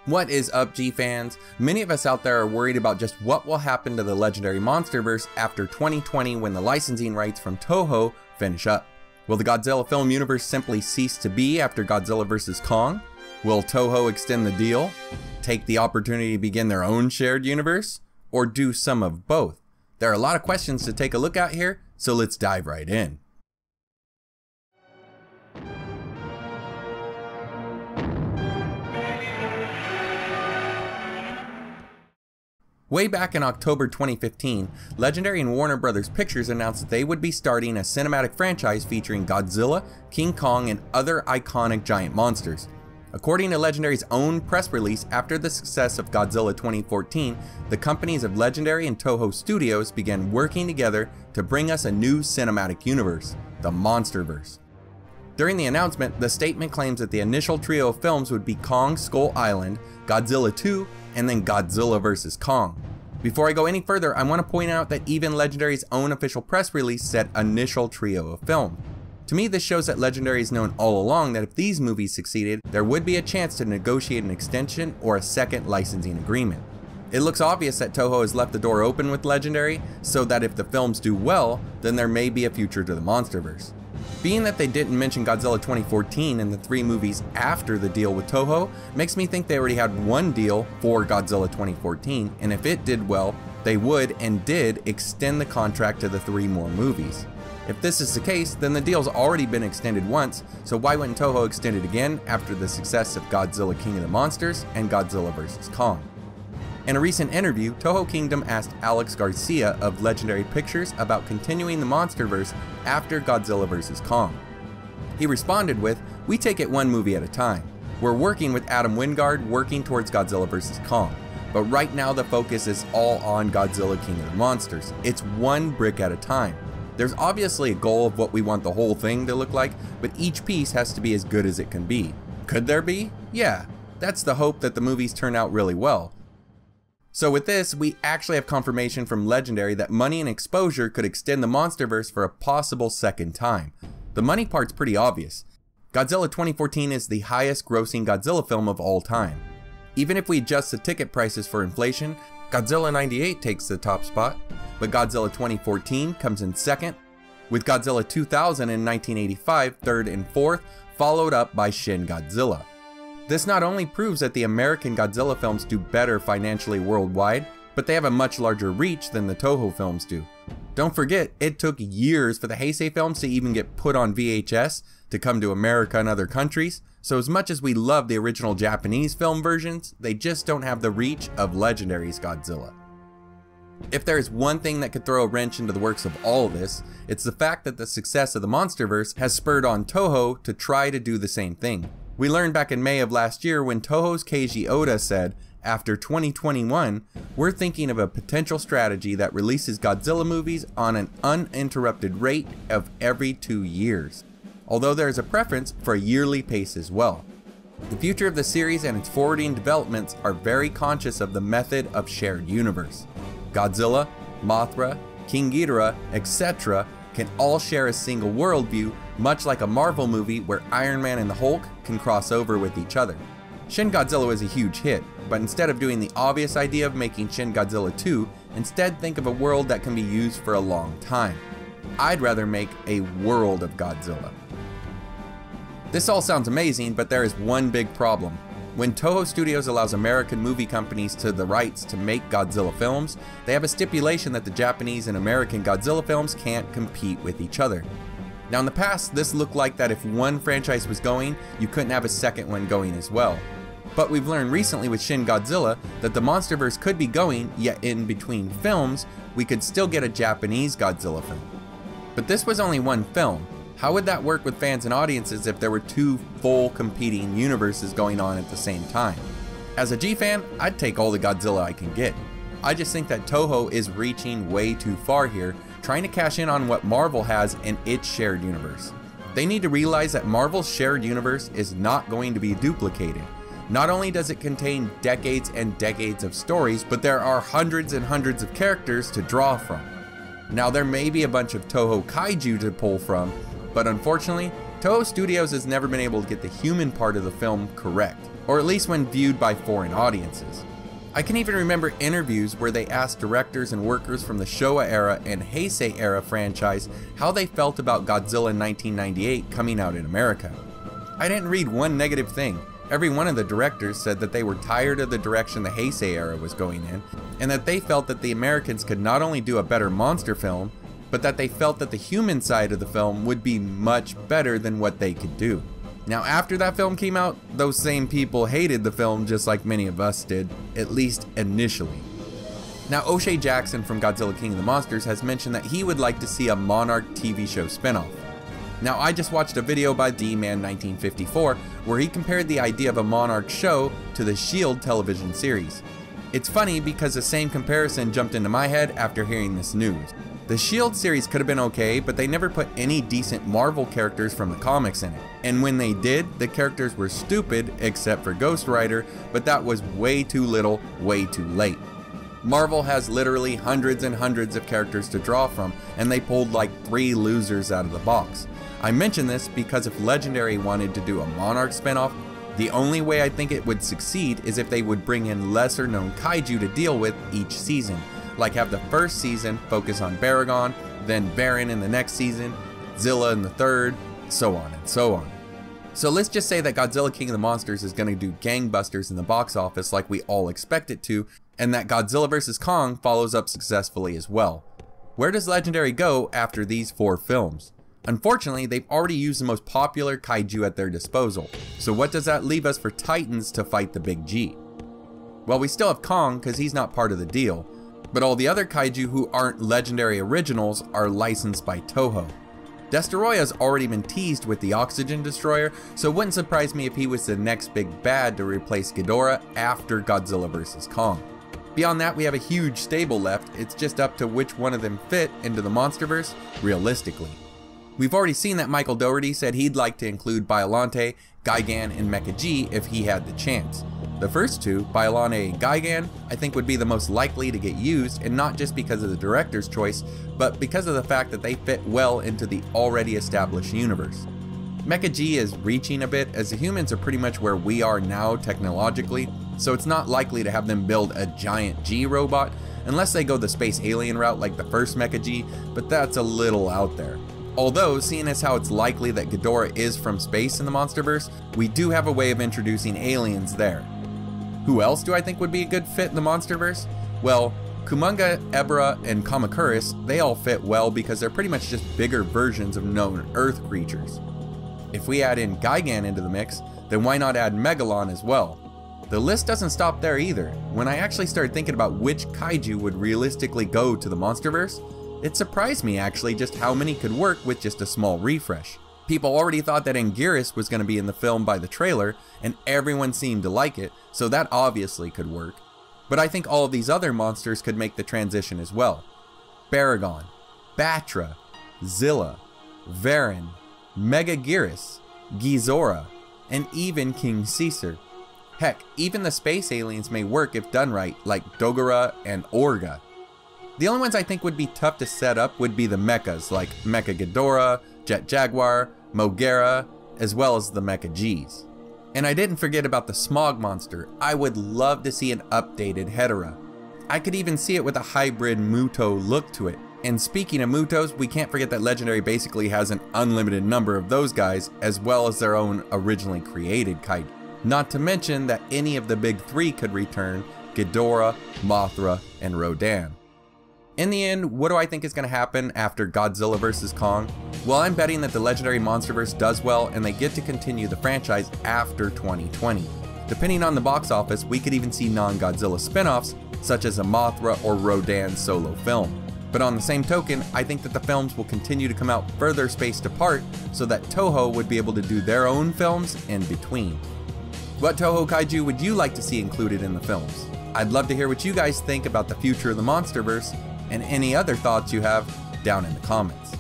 What is up, G-fans? Many of us out there are worried about just what will happen to the legendary Monsterverse after 2020 when the licensing rights from Toho finish up. Will the Godzilla film universe simply cease to be after Godzilla vs. Kong? Will Toho extend the deal? Take the opportunity to begin their own shared universe? Or do some of both? There are a lot of questions to take a look at here, so let's dive right in. Way back in October 2015, Legendary and Warner Bros. Pictures announced that they would be starting a cinematic franchise featuring Godzilla, King Kong, and other iconic giant monsters. According to Legendary's own press release, after the success of Godzilla 2014, the companies of Legendary and Toho Studios began working together to bring us a new cinematic universe, the Monsterverse. During the announcement, the statement claims that the initial trio of films would be Kong Skull Island, Godzilla 2, and then Godzilla vs. Kong. Before I go any further, I want to point out that even Legendary's own official press release said initial trio of film. To me, this shows that Legendary has known all along that if these movies succeeded, there would be a chance to negotiate an extension or a second licensing agreement. It looks obvious that Toho has left the door open with Legendary, so that if the films do well, then there may be a future to the Monsterverse. Being that they didn't mention Godzilla 2014 in the 3 movies after the deal with Toho makes me think they already had one deal for Godzilla 2014, and if it did well, they would and did extend the contract to the 3 more movies. If this is the case, then the deal's already been extended once, so why wouldn't Toho extend it again after the success of Godzilla King of the Monsters and Godzilla vs. Kong? In a recent interview, Toho Kingdom asked Alex Garcia of Legendary Pictures about continuing the Monsterverse after Godzilla vs. Kong. He responded with, "We take it one movie at a time. We're working with Adam Wingard working towards Godzilla vs. Kong, but right now the focus is all on Godzilla King of the Monsters. It's one brick at a time. There's obviously a goal of what we want the whole thing to look like, but each piece has to be as good as it can be. Could there be? Yeah, that's the hope, that the movies turn out really well." So with this, we actually have confirmation from Legendary that money and exposure could extend the Monsterverse for a possible second time. The money part's pretty obvious. Godzilla 2014 is the highest grossing Godzilla film of all time. Even if we adjust the ticket prices for inflation, Godzilla 98 takes the top spot, but Godzilla 2014 comes in second, with Godzilla 2000 in 1985 third and fourth, followed up by Shin Godzilla. This not only proves that the American Godzilla films do better financially worldwide, but they have a much larger reach than the Toho films do. Don't forget, it took years for the Heisei films to even get put on VHS to come to America and other countries, so as much as we love the original Japanese film versions, they just don't have the reach of Legendary's Godzilla. If there is one thing that could throw a wrench into the works of all of this, it's the fact that the success of the Monsterverse has spurred on Toho to try to do the same thing. We learned back in May of last year when Toho's Keiji Oda said, after 2021, we're thinking of a potential strategy that releases Godzilla movies on an uninterrupted rate of every 2 years, although there is a preference for a yearly pace as well. The future of the series and its forwarding developments are very conscious of the method of shared universe. Godzilla, Mothra, King Ghidorah, etc. can all share a single worldview, much like a Marvel movie where Iron Man and the Hulk can cross over with each other. Shin Godzilla was a huge hit, but instead of doing the obvious idea of making Shin Godzilla 2, instead think of a world that can be used for a long time. I'd rather make a world of Godzilla. This all sounds amazing, but there is one big problem. When Toho Studios allows American movie companies to the rights to make Godzilla films, they have a stipulation that the Japanese and American Godzilla films can't compete with each other. Now in the past, this looked like that if one franchise was going, you couldn't have a second one going as well. But we've learned recently with Shin Godzilla that the Monsterverse could be going, yet in between films, we could still get a Japanese Godzilla film. But this was only one film. How would that work with fans and audiences if there were 2 full competing universes going on at the same time? As a G-fan, I'd take all the Godzilla I can get. I just think that Toho is reaching way too far here, trying to cash in on what Marvel has in its shared universe. They need to realize that Marvel's shared universe is not going to be duplicated. Not only does it contain decades and decades of stories, but there are hundreds and hundreds of characters to draw from. Now there may be a bunch of Toho kaiju to pull from, but unfortunately, Toho Studios has never been able to get the human part of the film correct, or at least when viewed by foreign audiences. I can even remember interviews where they asked directors and workers from the Showa era and Heisei era franchise how they felt about Godzilla in 1998 coming out in America. I didn't read one negative thing. Every one of the directors said that they were tired of the direction the Heisei era was going in, and that they felt that the Americans could not only do a better monster film, but that they felt that the human side of the film would be much better than what they could do. Now, after that film came out, those same people hated the film just like many of us did, at least initially. Now, O'Shea Jackson from Godzilla King of the Monsters has mentioned that he would like to see a Monarch TV show spinoff. Now, I just watched a video by D-Man 1954 where he compared the idea of a Monarch show to the S.H.I.E.L.D. television series. It's funny because the same comparison jumped into my head after hearing this news. The S.H.I.E.L.D. series could have been okay, but they never put any decent Marvel characters from the comics in it. And when they did, the characters were stupid except for Ghost Rider, but that was way too little, way too late. Marvel has literally hundreds and hundreds of characters to draw from, and they pulled like 3 losers out of the box. I mention this because if Legendary wanted to do a Monarch spinoff, the only way I think it would succeed is if they would bring in lesser known kaiju to deal with each season. Like have the first season focus on Baragon, then Baron in the next season, Zilla in the third, so on and so on. So let's just say that Godzilla King of the Monsters is going to do gangbusters in the box office like we all expect it to, and that Godzilla vs. Kong follows up successfully as well. Where does Legendary go after these 4 films? Unfortunately, they've already used the most popular kaiju at their disposal, so what does that leave us for Titans to fight the Big G? Well, we still have Kong because he's not part of the deal, but all the other kaiju who aren't Legendary originals are licensed by Toho. Destoroyah's already been teased with the Oxygen Destroyer, so it wouldn't surprise me if he was the next big bad to replace Ghidorah after Godzilla vs. Kong. Beyond that, we have a huge stable left, it's just up to which one of them fit into the Monsterverse realistically. We've already seen that Michael Dougherty said he'd like to include Biollante, Gigan, and Mecha G if he had the chance. The first 2, Biollante and Gigan, I think would be the most likely to get used, and not just because of the director's choice, but because of the fact that they fit well into the already established universe. Mecha G is reaching a bit, as the humans are pretty much where we are now technologically, so it's not likely to have them build a giant G robot, unless they go the space alien route like the first Mecha G, but that's a little out there. Although, seeing as how it's likely that Ghidorah is from space in the Monsterverse, we do have a way of introducing aliens there. Who else do I think would be a good fit in the Monsterverse? Well, Kumonga, Ebra, and Kamacuras, they all fit well because they're pretty much just bigger versions of known Earth creatures. If we add in Gigan into the mix, then why not add Megalon as well? The list doesn't stop there either. When I actually started thinking about which kaiju would realistically go to the Monsterverse, it surprised me actually just how many could work with just a small refresh. People already thought that Anguirus was going to be in the film by the trailer, and everyone seemed to like it, so that obviously could work. But I think all of these other monsters could make the transition as well. Baragon, Batra, Zilla, Varan, Mechagodzilla, Ghidorah, and even King Caesar. Heck, even the space aliens may work if done right, like Dogora and Orga. The only ones I think would be tough to set up would be the mechas, like Mecha Ghidorah, Jet Jaguar, Mogera, as well as the Mecha Gs. And I didn't forget about the Smog monster. I would love to see an updated Hedorah. I could even see it with a hybrid Muto look to it. And speaking of Mutos, we can't forget that Legendary basically has an unlimited number of those guys, as well as their own originally created kaiju. Not to mention that any of the big 3 could return: Ghidorah, Mothra, and Rodan. In the end, what do I think is going to happen after Godzilla vs. Kong? Well, I'm betting that the Legendary Monsterverse does well and they get to continue the franchise after 2020. Depending on the box office, we could even see non-Godzilla spin-offs, such as a Mothra or Rodan solo film. But on the same token, I think that the films will continue to come out further spaced apart so that Toho would be able to do their own films in between. What Toho Kaiju would you like to see included in the films? I'd love to hear what you guys think about the future of the Monsterverse, and any other thoughts you have down in the comments.